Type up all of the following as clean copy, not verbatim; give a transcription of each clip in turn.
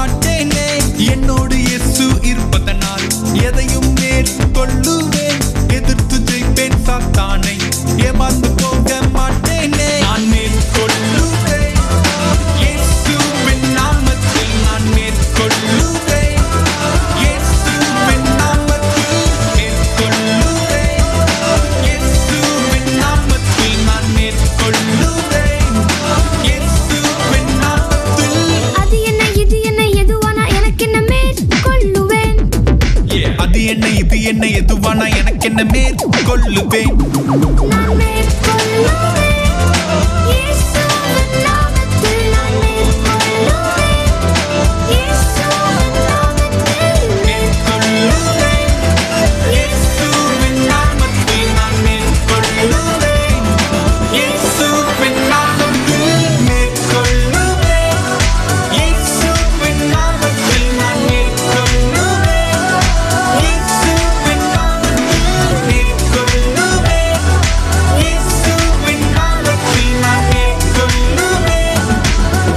மாட்டேனே. என்னோடு இயேசு இருப்பதனால் எதையும் மேற்கொள்ளுவேன். எதிர்த்து ஜெயிப்பேன் சாத்தானை, ஏமாந்து போக மாட்டேனே. நான் மேற்கொள்ளுவேன் இயேசுவின் நாமத்தில். நான் மேற்கொள்ளுவேன் இயேசுவின் நாமத்தில். மேற்கொள்ளுவேன் இயேசுவின் நாமத்தில். நான் மேற்கொள்ளுவேன் இயேசுவின் நாமத்தில். அது என்ன இது என்ன எதுவானா எனக்கு என்ன மேற்கொள்ளுவேன். அது என்ன இது என்ன எதுவானா எனக்கு என்ன மேற்கொள்ளுவேன். நான் மேற்கொள்ளுவேன் இயேசுவின் நாமத்தில். நான் மேற்கொள்ளுவேன் இயேசுவின் நாமத்தில். மேற்கொள்ளுவேன் இயேசுவின் நாமத்தில். நான் மேற்கொள்ளுவேன் இயேசுவின் நாமத்தில். மேற்கொள்ளுவேன் இயேசுவின் நாமத்தில். நான் மேற்கொள்ளுவேன் இயேசுவின் நாமத்தில். மேற்கொள்ளுவேன் இயேசுவின் நாமத்தில். நான் மேற்கொள்ளுவேன்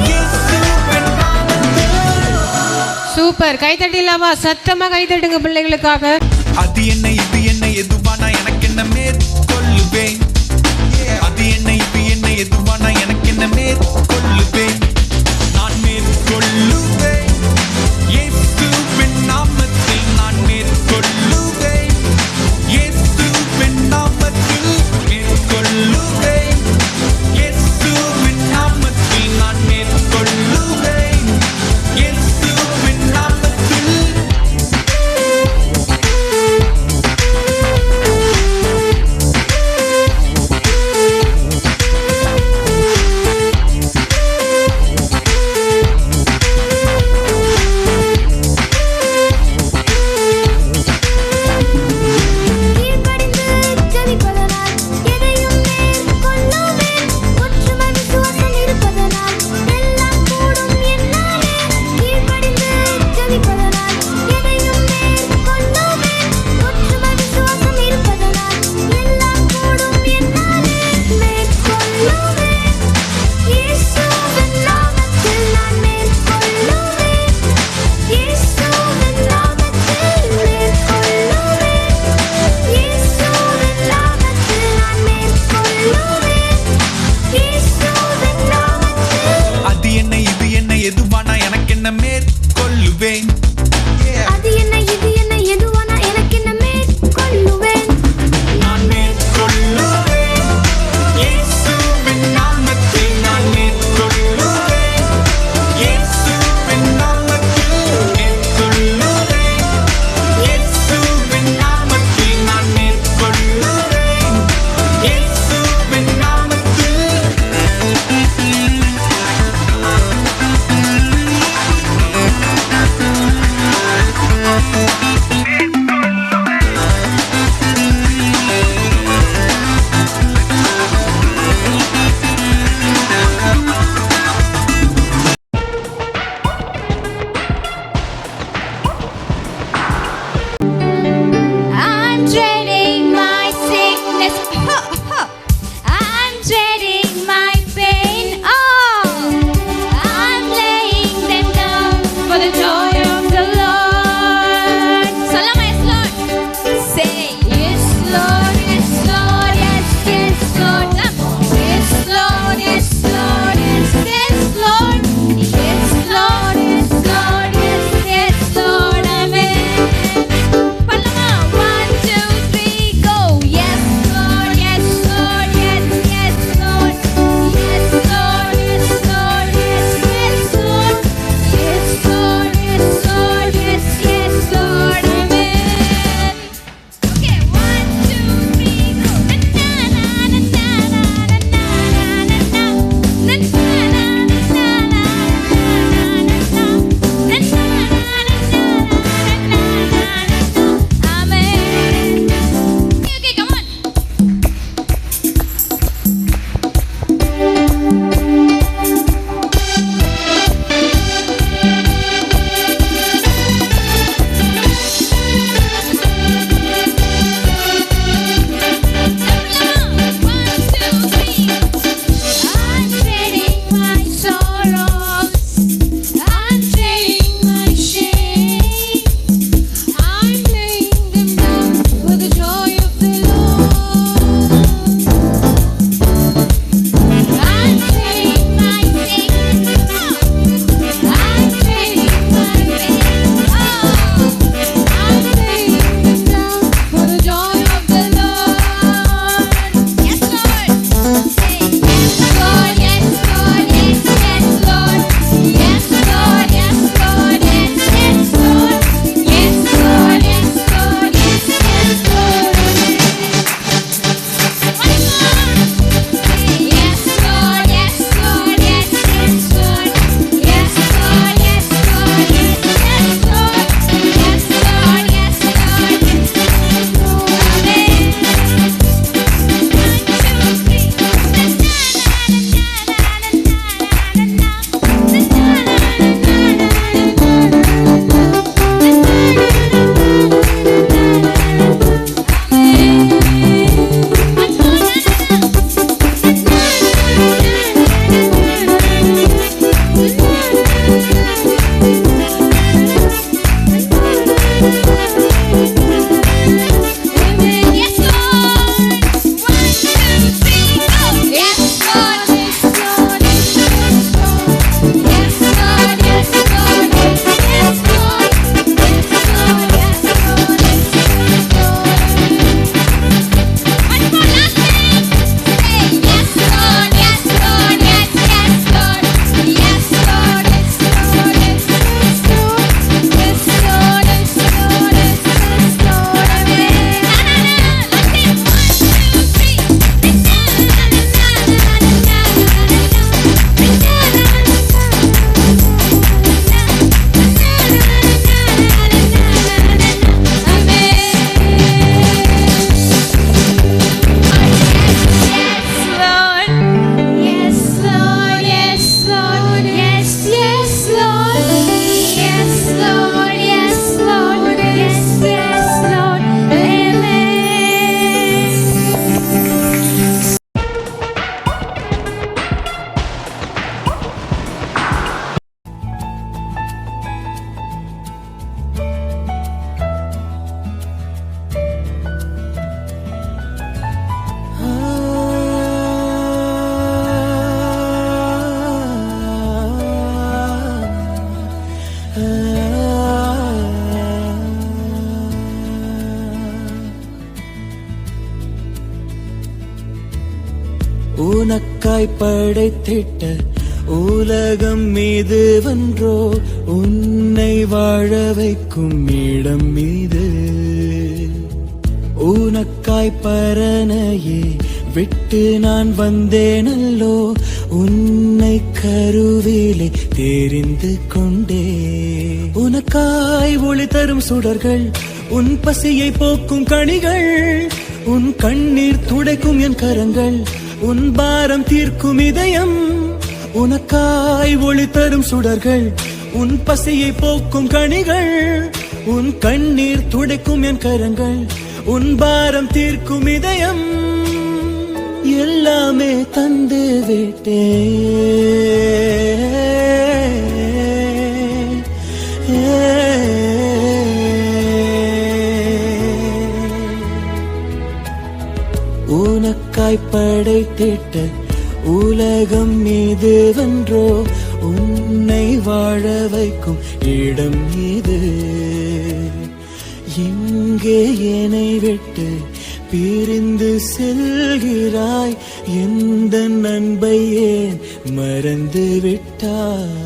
இயேசுவின் நாமத்தில். சூப்பர். கைத்தட்டிலாமா? சத்தமா கைத்தட்டுங்க பிள்ளைகளுக்காக. அது என்ன இது என்ன எதுவானா எனக்கு என்ன மேற்கொள்ளுவேன். அது என்ன இது என்ன எதுவானா எனக்கு என்ன மேற்கொள்ளுவேன். நான் மேற்கொள்ளுவேன் இயேசுவின் நாமத்தில். நான் மேற்கொள்ளுவேன் இயேசுவின் நாமத்தில். மேற்கொள்ளுவேன் இயேசுவின் நாமத்தில். நான் மேற்கொள்ளுவேன் இயேசுவின் நாமத்தில். உனக்காய் படைத்திட்ட உலகம் மீது வென்றோ உன்னை வாழ வைக்கும் இடம் மீது உனக்காய் பரனையே விட்டு நான் வந்தேனல்லோ உன்னை கருவிலே தெரிந்து கொண்டே உனக்காய் ஒளி தரும் சுடர்கள் உன் பசியை போக்கும் கனிகள் உன் கண்ணீர் துடைக்கும் என் கரங்கள் உன் பாரம் தீர்க்கும் இதயம் உனக்காய் ஒளி தரும் சுடர்கள் உன் பசியை போக்கும் கனிகள் உன் கண்ணீர் துடைக்கும் என் கரங்கள் உன் பாரம் தீர்க்கும் இதயம் எல்லாமே தந்து விட்டே உனக்காய் படைத்திட்ட உலகம் மீது வென்றோ உன்னை வாழ வைக்கும் இடம் இது எங்கே என்னை விட்டு பிரிந்து செல்கிறாய் எந்த நண்பை ஏன் மறந்து விட்டாய்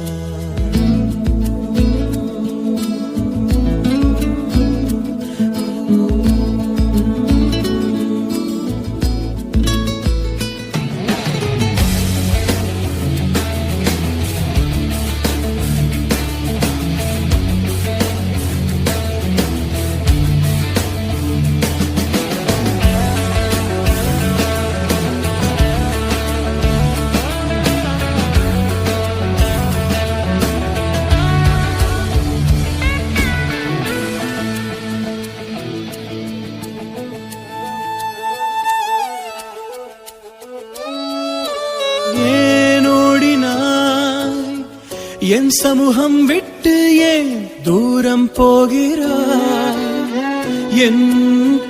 என் சமூகம் விட்டு ஏன் தூரம் போகிறாய் என்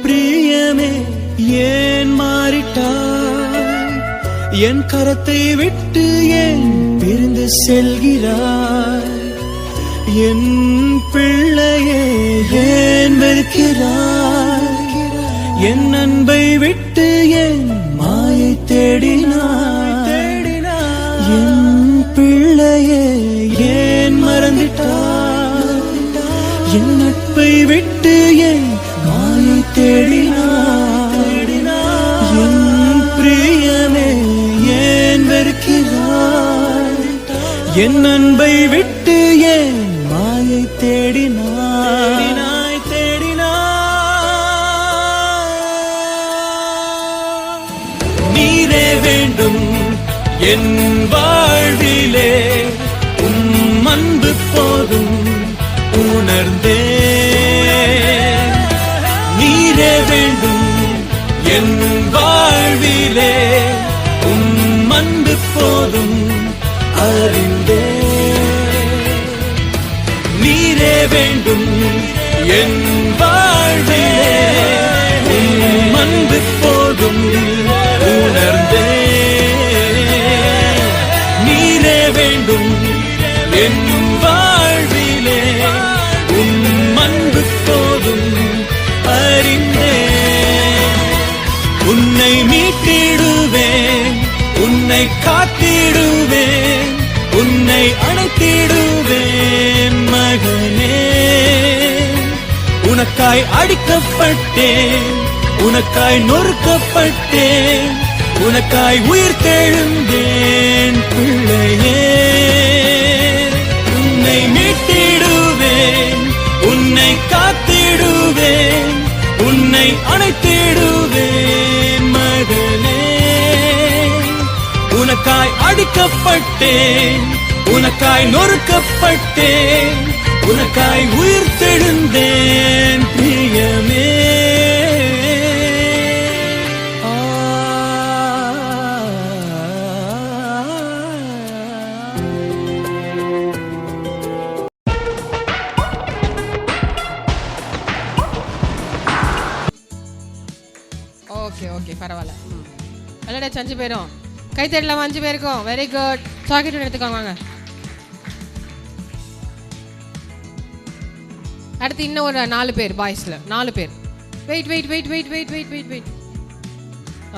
பிரியமே ஏன் மாறிட்டாய் என் கரத்தை விட்டு ஏன் பிரிந்து செல்கிறாய் என் பிள்ளையே ஏன் வெறுக்கிறாய் என் அன்பை விட்டு ஏன் மாயை தேடினாய் என் பிள்ளையே ஏன் மறந்துட்டாய் என் நட்பை விட்டு ஏன் மாயை தேடினாய் என் பிரியமே ஏன் வெறுக்கிறாய் என் அன்பை விட்டு ஏன் மாயை தேடினாய் நீரே வேண்டும் என் வாழ்விலே உம் அன்பு போதும் உணர்ந்தே நீரே வேண்டும் என் வாழ்விலே உம் அன்பு போதும் அறிந்தே நீரே வேண்டும் என் வாழ்விலே உம் அன்பு போதும் உணர்ந்தே வேண்டும் என் வாழ்விலே உம் அன்பு போதும் அறிந்தே உன்னை மீட்டிடுவேன் உன்னை காத்திடுவேன் உன்னை அணைத்திடுவேன் மகனே உனக்காய் அடிக்கப்பட்டேன் உனக்காய் நொறுக்கப்பட்டேன் உனக்காய் உயிர் தெழுந்தேன் பிள்ளையே உன்னை மீட்டிடுவேன் உன்னை காத்திடுவேன் உன்னை அணைத்திடுவேன் மகனே உனக்காய் அடிக்கப்பட்டேன் உனக்காய் நொறுக்கப்பட்டேன் உனக்காய் உயிர் தெழுந்தேன் பிரியமே ஓகே பரவாயில்ல விளையாடாச்சு 5 பேரும் கை தட்டலாமா 5 பேருக்கும் வெரி குட் சாக்கெட் எடுத்துக்கோங்க வாங்க அடுத்து இன்னும் ஒரு 4 பேர் பாய்ஸ்ல 4 பேர் வெயிட்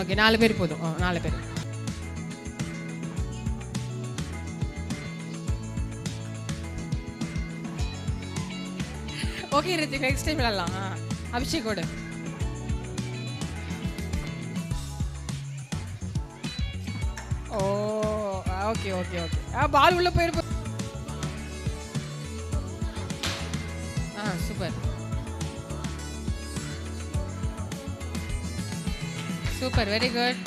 ஓகே 4 பேர் போதும் 4 பேர் ஓகே ரித்திக், நெக்ஸ்ட் டைம் விளையாடலாம். அபிஷேக்கோட oh okay okay okay. Ball உள்ள போயிருப்ப. Super super, very good.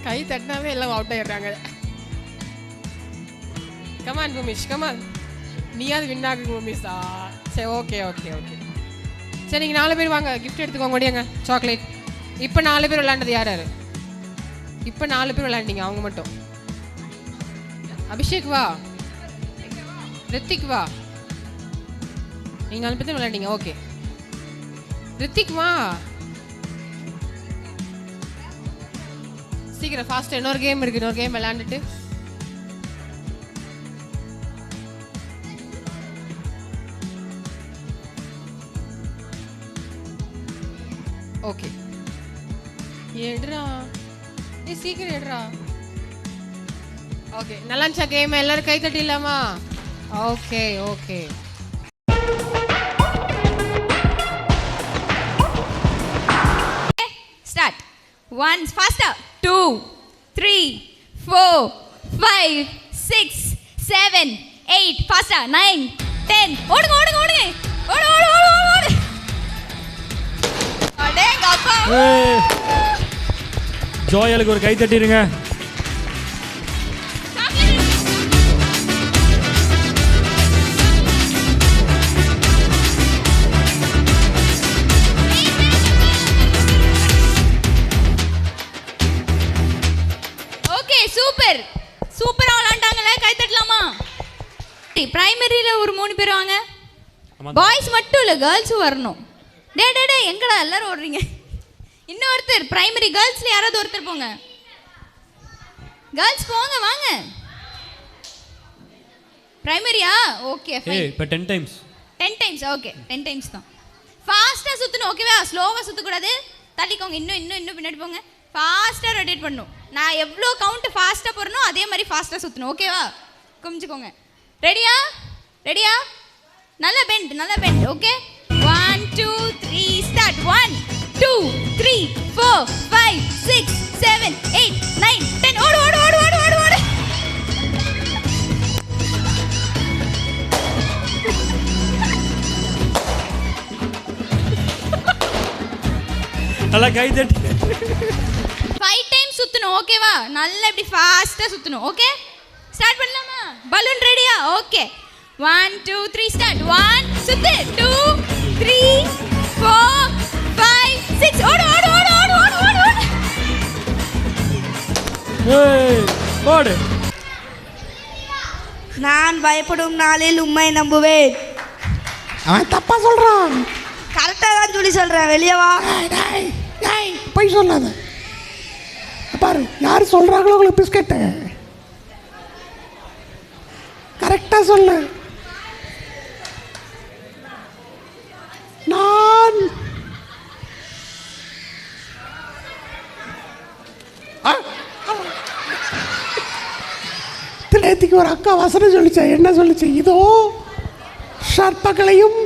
கை தட்டினாவே எல்லாம் அவுட் ஆயிடுறாங்க. Come on Bhoomish, come on. நீயாவது வின் ஆகு பூமிஷா. சரி ஓகே ஓகே ஓகே. சரி நீங்கள் 4 பேர் வாங்க, கிஃப்ட் எடுத்துக்கோங்க. முடியுங்க சாக்லேட். இப்போ 4 பேர் விளையாண்டது யார் யார்? இப்போ 4 பேர் விளையாண்டிங்க, அவங்க மட்டும். அபிஷேக் வா, ரித்திக் வா. நீங்கள் 4 பேர் விளையாண்டிங்க. ஓகே ரித்திக் வா, சீக்கிரம் ஃபாஸ்ட். இன்னொரு கேம் இருக்கு, இன்னொரு கேம் விளையாண்டுட்டு. ஓகே எடுறா, சீக்கிரம் எடுறா. ஓகே நல்லா இருந்துச்சா கேம்? எல்லாரும் கை தட்டிடலாமா? Okay okay. Start. 1 faster. 2 3 4 5 6 7 8 faster. 9 10 ஓடுங்க ஓடுங்க ஓடுங்க. ஓடு ஓடு ஓடு ஓடு. அடேங்க அப்பா. ஜோயலுக்கு ஒரு கை தட்டிடுங்க. ஓகே சூப்பர் சூப்பரா விளையாண்டாங்களே, கை தட்டலாமா? பிரைமரியில ஒரு 3 பேர் வாங்க. பாய்ஸ் மட்டும் இல்ல, கேர்ள்ஸும் வரணும். டே டே டே எங்கடா எல்லாரும் ஓடுறீங்க? இன்னொருத்தர் பிரைமரி கேர்ள்ஸ்ல யாராவது ஒருத்தர் போங்க. கேர்ள்ஸ் போங்க வாங்க. பிரைமரியா? Okay fine. இப்போ 10 டைம்ஸ். 10 times okay. 10 டைம்ஸ் தான். ஃபாஸ்டா சுத்தணும் ஓகேவா? ஸ்லோவா சுத்த கூடாது. தள்ளிக்கோங்க, இன்னும் பின்னாடி போங்க. ஃபாஸ்டா ரொட்டேட் பண்ணணும். நான் எவ்வளோ கவுண்ட் ஃபாஸ்டா போறனோ அதே மாதிரி ஃபாஸ்டா சுத்தணும் ஓகேவா? குமிஞ்சுக்கோங்க. ரெடியா? ரெடியா? நல்லா பெண்ட் ஓகே. 1 2 3 ஸ்டார்ட். 1 2 3 4 5 6 7 8 9 10 ஓடு ஓடு ஓடு ஓடு ஓடு ஓடு. நல்லா கை தட்டி. 5 டைம்ஸ் சுத்தணும் ஓகேவா? நல்லா இப்படி ஃபாஸ்டா சுத்தணும் ஓகே. ஸ்டார்ட் பண்ணலாமா? பலூன் ரெடியா? Okay 1 2 3 start. 1 சுத்து. 2 3 4 5 6 ஓடு ஓடு ஓடு ஓடு ஓடு ஓடு ஓடு. ஓடு. நான் பயப்படும் நாளில் உம்மை நம்புவேன். அவன் தப்பா சொல்றான். கரெக்டாக தான் சொல்லி சொல்கிறேன், வெளியே வா. போய் சொல்லாத. பாரு யார் சொல்றாங்களோ உங்களுக்கு பிஸ்கெட்டு கரெக்டாக சொல்லு. நான் நேற்றுக்கு ஒரு அக்கா வசனம் சொல்லிச்சா. என்ன சொல்லிச்சு? இதோ சர்ப்பங்களையும்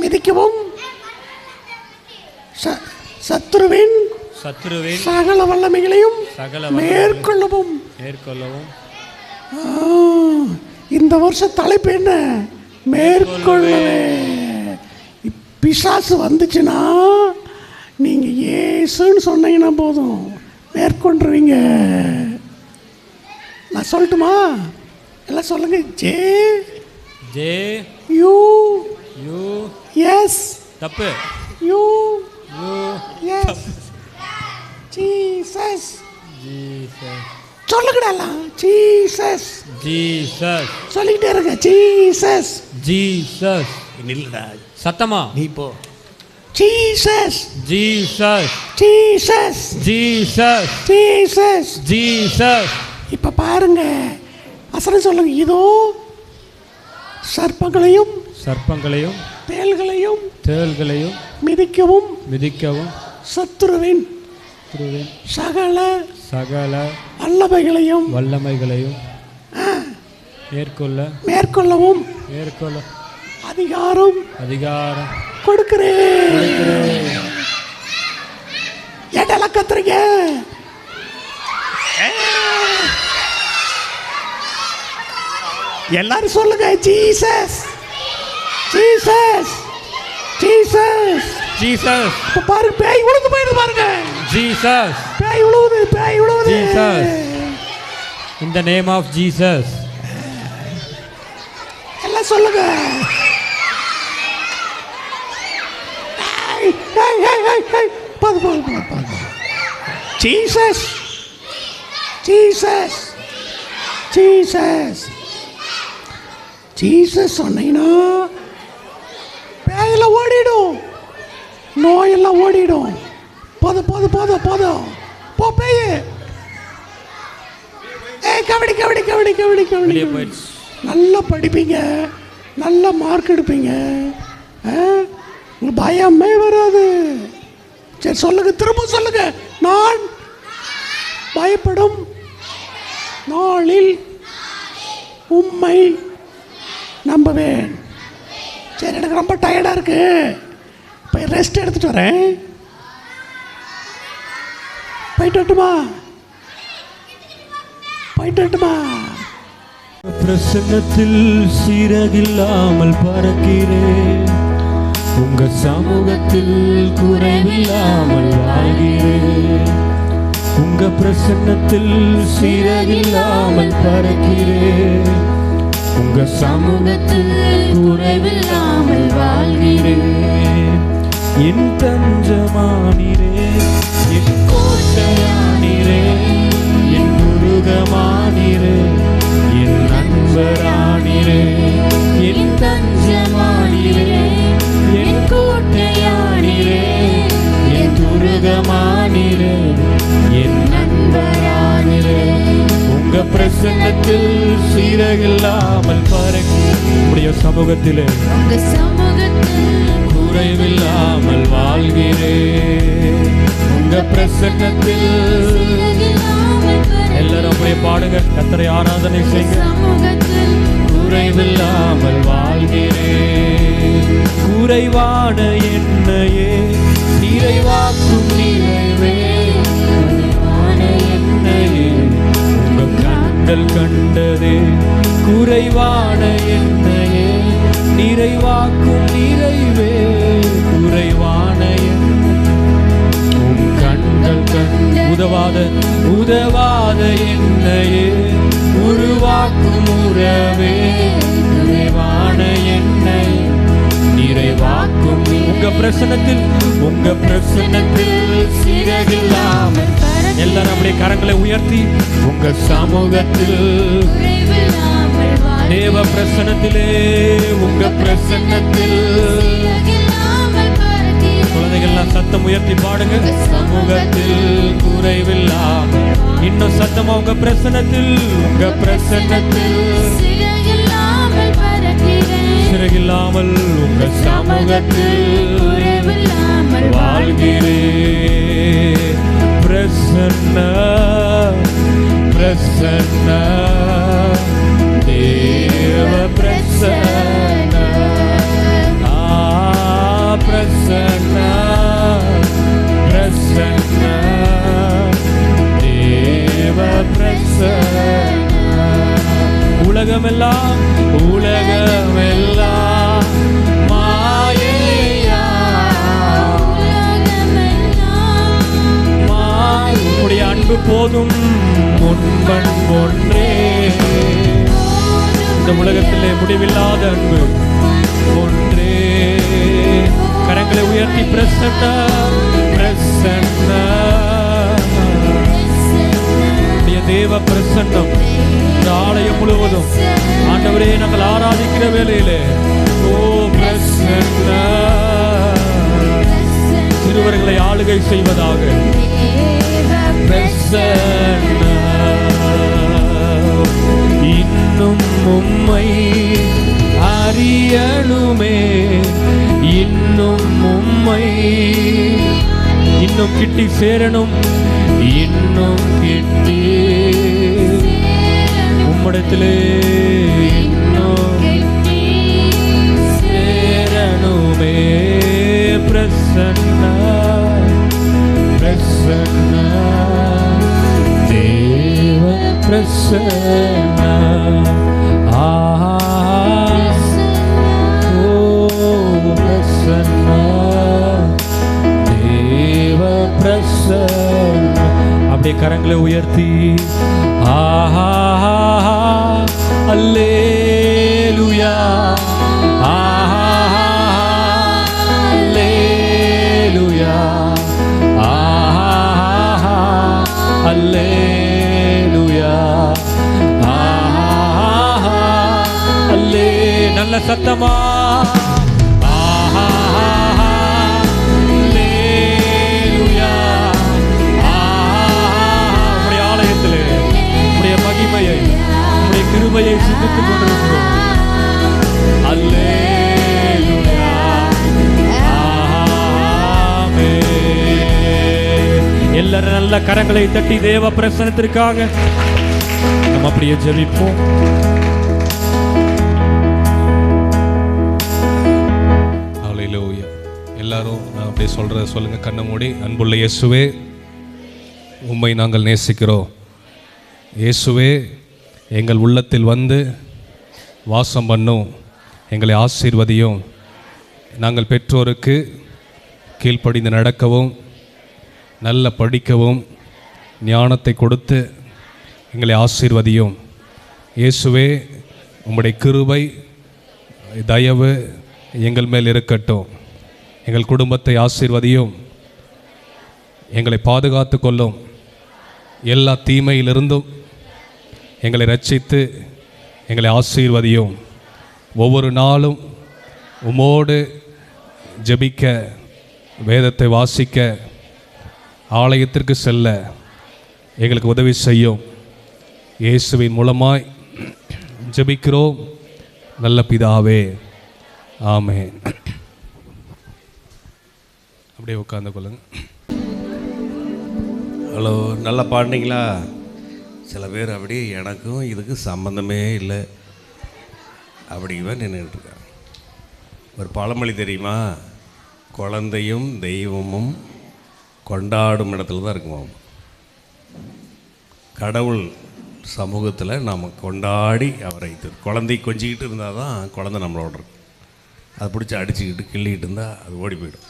மிதிக்கவும் சத்துருவின் சகல வல்லமைகளையும் மேற்கொள்ளவும். இந்த வருஷம் தலைப்பு என்ன? மேற்கொள்ளவே. பிசாசு வந்துச்சுன்னா நீங்க இயேசுன்னு சொன்னீங்கன்னா போதும், மேற்கொண்டுருவீங்க. நான் சொல்லட்டுமா? எல்லாம் சொல்லுங்க. J J U U S. தப்பு. U U S. Jesus. Jesus. சொல்லுங்கடலாம். ஜீசஸ். ஜீசஸ். சொல்லிக்கிட்டே இருங்க. ஜீசஸ். ஜீசஸ். நில்லுடா. சத்தமா நீ போ. Jesus. Jesus. Jesus. Jesus. Jesus. Jesus. இப்ப பாருங்க, வசனம் சொல்லுங்க. இதோ சர்ப்பங்களையும் தேள்களையும் மிதிக்கவும் மிதிக்கவும் சத்துருவின் பெற்றுவேன். சகல சகல வல்லமைகளையும் வல்லமைகளையும் மேற்கொள்ளவும் அதிகாரம் கொடுக்கிறேன். எடல கத்துறீங்க. எல்லாரும் சொல்லுங்க ஜீசஸ் ஜீசஸ் ஜீசஸ் ஜீசஸ். இப்ப பாருங்க பேய் உழுது போயிடுது பாருங்க. ஜீசஸ். பேய் உழுவுது Jesus. In the name of Jesus. எல்லாம் சொல்லுங்க. ஜீசஸ் ஜீசஸ் ஜீசஸ் ஜீசஸ் சொன்னீங்கன்னா பேயெல்லாம் ஓடிடும், நோயெல்லாம் ஓடிடும். போதும் போதும் போதும் போதும் போ பேய். கபடி கபடி கபடி கபடி கபடி. நல்லா படிப்பீங்க, நல்ல மார்க் எடுப்பீங்க, உங்களுக்கு பயமே வராது. சரி சொல்லுங்க, திரும்ப சொல்லுங்க. நான் பயப்படும் நாளில் உம்மை நம்புவேன். சரி எனக்கு ரொம்ப டயர்டாக இருக்கு, போய் ரெஸ்ட் எடுத்துட்டு வரேன். போயிட்டு வரட்டுமா? பிரசன்னத்தில் சீரகில்லாமல் பறக்கிறேன். உங்க சமூகத்தில் குறைவில்லாமல் வாழ்கிறேன். உங்க பிரசன்னத்தில் சீரகில்லாமல் பறக்கிறேன். உங்க சமூகத்தில் குறைவில்லாமல் வாழ்கிறேன். என் தஞ்சமானீரே, என் கோட்டையானீரே, என் முருகமானீரே, என் நண்பரானீரே, என் தஞ்சமானீரே, என் கோட்டையானீரே, என் துருகமானீரே, என் நண்பரானீரே. உங்க பிரசன்னத்தில் சீரகில்லாமல் பறக்க உடைய சமூகத்திலே குறைவில்லாமல் வாழ்கிறேன். உங்க பிரசன்னத்தில் எல்லாரும் அப்படியே பாடுங்க, கர்த்தரை ஆராதனை செய்யுங்க. குறைவில்லாமல் வாழ்கிறேன். குறைவான என்னையே நிறைவாக்கும் நிறைவே. குறைவான என்னையே உங்க கண்கள் கண்டதே. குறைவான என்னையே நிறைவாக்கும் நிறைவே. குறைவான உம் கண்கள் உதவாத என்னையே உருவாக்கும் உறவே. நிறைவான என்னை நிறைவாக்கும் உங்க பிரசன்னத்தில் சீரகில்லாமல் எல்லாரும் அப்படியே கரங்களை உயர்த்தி உங்க சமூகத்தில் தேவ பிரசன்னத்திலே உங்க பிரசன்னத்தில் குழந்தைகள்லாம் சத்தம் உயர்த்தி பாடுங்க. சமூகத்தில் குறைவில்லாமல் இன்னும் சத்தமா உங்க பிரசன்னத்தில் சிறகில்லாமல் உங்க சமூகத்தில் வாழ்கிறேன். பிரசன்ன பிரசன்ன தேவ பிரசன்ன பிரசன்ன பிரசன்ன தேவ பிரசன்ன. உலகமெல்லாம் மாயையா உம்முடைய அன்பு போதும் முன்பன் ஒன்றே. இந்த உலகத்திலே முடிவில்லாத அன்பு ஒன்றே. கரங்களை உயர்த்தி பிரசன்ன பிரசன்ன தேவ பிரசன்னம் இந்த ஆலயம் முழுவதும் ஆண்டவரே நாங்கள் ஆராதிக்கிற வேளையிலே ஓ பிரசன்ன சிறுவர்களை ஆளுகை செய்வதாக. பிரசன்ன இன்னும் உம்மை அறியணுமே, இன்னும் உம்மை இன்னும் கிட்டி சேரணும், இன்னும் கிட்டி உம்மிடத்திலே இன்னும் சேரணுமே. பிரசன்னா பிரசன்னா தேவ பிரசன்னா பிரசன்னா தேவ பிரசன்னா. அப்படியே கரங்களை உயர்த்தி ஆஹா அல்லேலூயா ஆஹா அல்லேலூயா ஆஹா அல்லேலூயா ஆஹா அல்லே. நல்ல சத்தமா கிருபையை சிந்தித்துக் கொண்டிருக்கிறோம். அல்லேலூயா ஆமென். எல்லாரும் நல்ல கரங்களை தட்டி தேவ பிரசன்னத்திற்காக நம்ம அப்படியே ஜெபிப்போம். அல்லேலூயா. எல்லாரும் நான் அப்படியே சொல்லுங்க, கண்ணை மூடி. அன்புள்ள இயேசுவே, உம்மை நாங்கள் நேசிக்கிறோம். இயேசுவே, எங்கள் உள்ளத்தில் வந்து வாசம் பண்ணும், எங்களை ஆசீர்வதியும். நாங்கள் பெற்றோருக்கு கீழ்ப்படிந்து நடக்கவும், நல்ல படிக்கவும் ஞானத்தை கொடுத்து எங்களை ஆசீர்வதியும். இயேசுவே, உம்முடைய கிருபை தயவு எங்கள் மேல் இருக்கட்டும். எங்கள் குடும்பத்தை ஆசீர்வதியும், எங்களை பாதுகாத்து கொள்ளும். எல்லா தீமையிலிருந்தும் எங்களை ரட்சித்து எங்களை ஆசீர்வதியும். ஒவ்வொரு நாளும் உமோடு ஜெபிக்க, வேதத்தை வாசிக்க, ஆலயத்திற்கு செல்ல எங்களுக்கு உதவி செய்யும். இயேசுவின் மூலமாய் ஜெபிக்கிறோம் நல்ல பிதாவே, ஆமென். அப்படியே உட்கார்ந்து கொள்ளுங்க. ஹலோ, நல்லா பாடினீங்களா? சில பேர் அப்படியே எனக்கும் இதுக்கு சம்மந்தமே இல்லை அப்படிவே நின்றுட்டுருக்காங்க. ஒரு பழமொழி தெரியுமா? குழந்தையும் தெய்வமும் கொண்டாடும் இடத்துல தான் இருக்குமா. கடவுள் சமூகத்தில் நாம் கொண்டாடி அவரை குழந்தை கொஞ்சிக்கிட்டு இருந்தால் தான் குழந்தை நம்மளோட இருக்கும். அதை பிடிச்சி அடிச்சுக்கிட்டு கிள்ளிக்கிட்டு இருந்தால் அது ஓடி போயிடும்.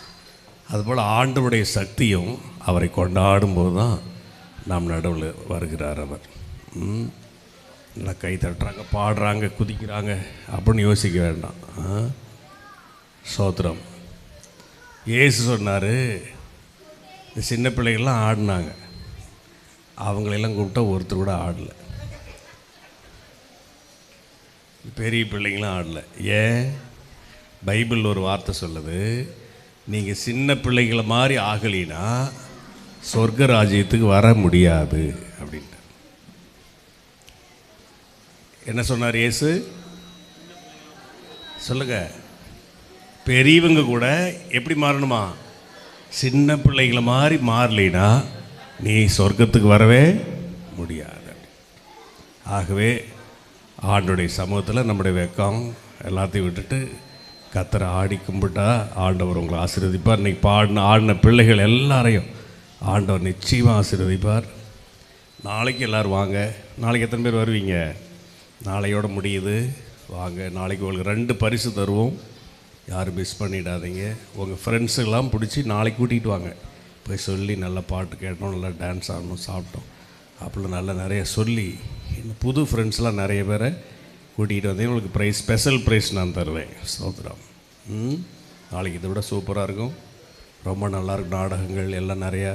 அதுபோல் ஆண்டவருடைய சக்தியும் அவரை கொண்டாடும் போது தான் நாம் நடுவில் வருகிறார். அவர் நல்லா கை தட்டுறாங்க, பாடுறாங்க, குதிக்கிறாங்க அப்படின்னு யோசிக்க வேண்டாம். சோத்திரம். இயேசு சொன்னார், இந்த சின்ன பிள்ளைகள்லாம் ஆடினாங்க, அவங்களெல்லாம் கூப்பிட்டா ஒருத்தர் கூட ஆடலை. பெரிய பிள்ளைங்களாம் ஆடலை. ஏன்? பைபிள் ஒரு வார்த்தை சொல்லுது, நீங்கள் சின்ன பிள்ளைகளை மாதிரி ஆகலினா சொர்க்க ராஜ்யத்துக்கு வர முடியாது அப்படின்ட்டு. என்ன சொன்னார் இயேசு? சொல்லுங்க. பெரியவங்க கூட எப்படி மாறணுமா? சின்ன பிள்ளைகளை மாதிரி மாறலினா நீ சொர்க்கத்துக்கு வரவே முடியாது. ஆகவே ஆண்டோடைய சமூகத்தில் நம்முடைய வெக்கம் எல்லாத்தையும் விட்டுட்டு கத்தரை ஆடி கும்பிட்டா ஆண்டவர் உங்களை ஆசீர்வதிப்பார். இன்றைக்கி ஆடின பிள்ளைகள் எல்லாரையும் ஆண்டவர் நிச்சயமாக ஆசீர்வதிப்பார். நாளைக்கு எல்லோரும் வாங்க. நாளைக்கு எத்தனை பேர் வருவீங்க? நாளையோட முடியுது, வாங்க. நாளைக்கு உங்களுக்கு 2 பரிசு தருவோம், யாரும் மிஸ் பண்ணிடாதீங்க. உங்கள் ஃப்ரெண்ட்ஸுக்கெல்லாம் பிடிச்சி நாளைக்கு கூட்டிகிட்டு வாங்க. போய் சொல்லி நல்லா பாட்டு கேட்டோம், நல்லா டான்ஸ் ஆடணும், சாப்பிட்டோம் அப்படிலாம் நல்லா நிறைய சொல்லி இன்னும் புது ஃப்ரெண்ட்ஸ்லாம் நிறைய பேரை கூட்டிகிட்டு வந்தீங்க. உங்களுக்கு ப்ரைஸ், ஸ்பெஷல் ப்ரைஸ் நான் தருவேன். ஸ்தோத்திரம். நாளைக்கு இதை விட சூப்பராக இருக்கும், ரொம்ப நல்லாயிருக்கும். நாடகங்கள் எல்லாம் நிறையா,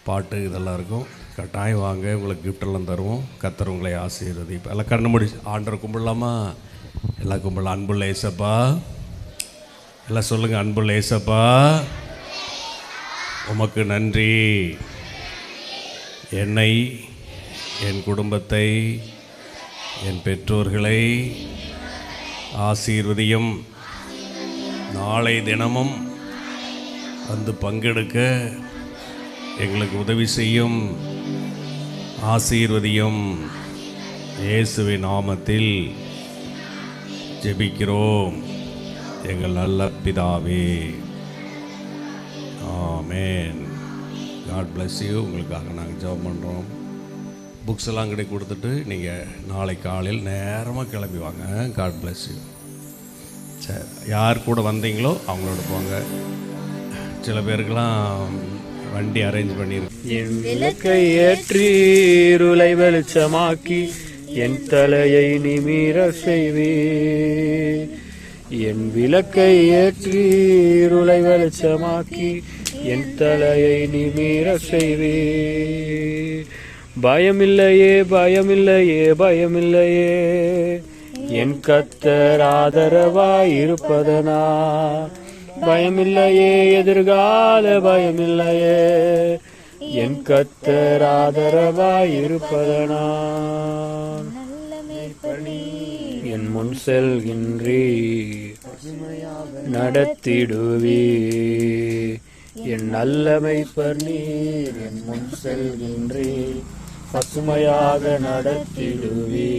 பாட்டு இதெல்லாம் இருக்கும். கட்டாயம் வாங்க, உங்களுக்கு கிஃப்டெல்லாம் தருவோம். கர்த்தர் உங்களை ஆசீர்வதிப்பார். எல்லாம் கண்ணு முடி ஆண்டரை கும்பிடலாமா? எல்லாம் கும்பிடலாம். அன்புள்ள ஏசப்பா, எல்லாம் சொல்லுங்கள். அன்புள்ள ஏசப்பா, உமக்கு நன்றி. என்னை, என் குடும்பத்தை, என் பெற்றோர்களை ஆசீர்வதியும். நாளை தினமும் வந்து பங்கெடுக்க எங்களுக்கு உதவி செய்யும், ஆசீர்வதியும். இயேசுவின் நாமத்தில் ஜெபிக்கிறோம் எங்கள் நல்ல பிதாவே. ஆமென். God bless you. உங்களுக்காக நாங்கள் ஜெபம் பண்ணுறோம். புக்ஸ் எல்லாம் கிட்ட கொடுத்துட்டு நீங்கள் நாளை காலையில் நேரமாக கிளம்பி வாங்க. God bless you. சரி, யார் கூட வந்தீங்களோ அவங்களோட போங்க. சில பேருக்கெல்லாம் வண்டி அரேஞ்ச் பண்ணியிருக்கு. என் விளக்கை ஏற்றி இருளை வெளிச்சமாக்கி என் தலையை நிமிர செய்வே. என் விளக்கை ஏற்றி இருளை வெளிச்சமாக்கி என் தலையை நிமிர செய்வே. பயமில்லையே பயமில்லையே பயமில்லையே, என் கர்த்தர் ஆதரவாய் இருப்பதனா. பயமில்லையே எதிர்கால பயமில்லையே, என் கர்த்தர் ஆதரவாய் இருப்பதனா. என் முன் செல்கின்றே நடத்திடுவே. என் நல்ல மேய்ப்பர் நீர், என் முன் செல்கின்றே பசுமையாக நடத்திடுவே.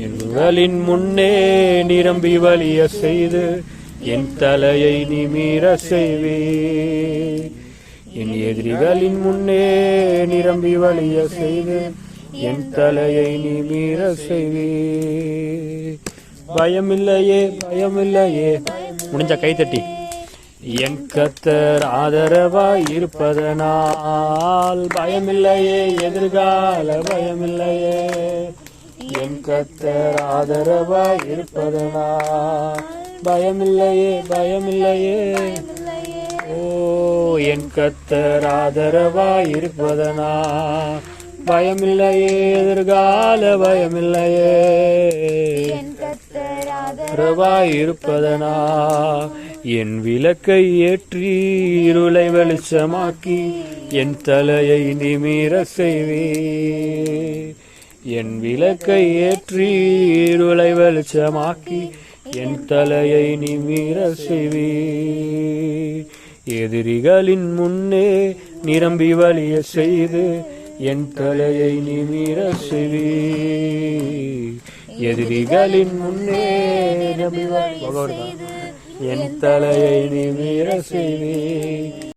என் உடலின் முன்னே நிரம்பி வலிய செய்து என் தலையை நிமிர செய்வே. என் எதிரிகளின் முன்னே நிரம்பி வலிய செய்து என் தலையை நிமிர செய்வே. பயமில்லையே பயமில்லையே, முடிஞ்ச கைத்தட்டி. என் கர்த்தர் ஆதரவாய் இருப்பதனால் பயமில்லையே எதிர்கால பயமில்லையே, என் கர்த்தர் ஆதரவாய் இருப்பதனால் பயமில்லையே பயமில்லையே. ஓ, என் கர்த்தர் ஆதரவாய் இருப்பதனால் பயமில்லையே எதிர்கால பயமில்லையே, ஆதரவாய் இருப்பதனா. என் விளக்கை ஏற்றி இருளை வெளிச்சமாக்கி என் தலையை நிமிர செய்வே. என் விளக்கை ஏற்றி இருளை வெளிச்சமாக்கி என் தலையை நிமிர செய்வே. எதிரிகளின் முன்னே நிரம்பி வலிய செய்து என் தலையை நிமிர செய்வே. எதிரிகளின் முன்னே நிரம்பி வலிய செய்து என் தலையை நிமிர செய்வே.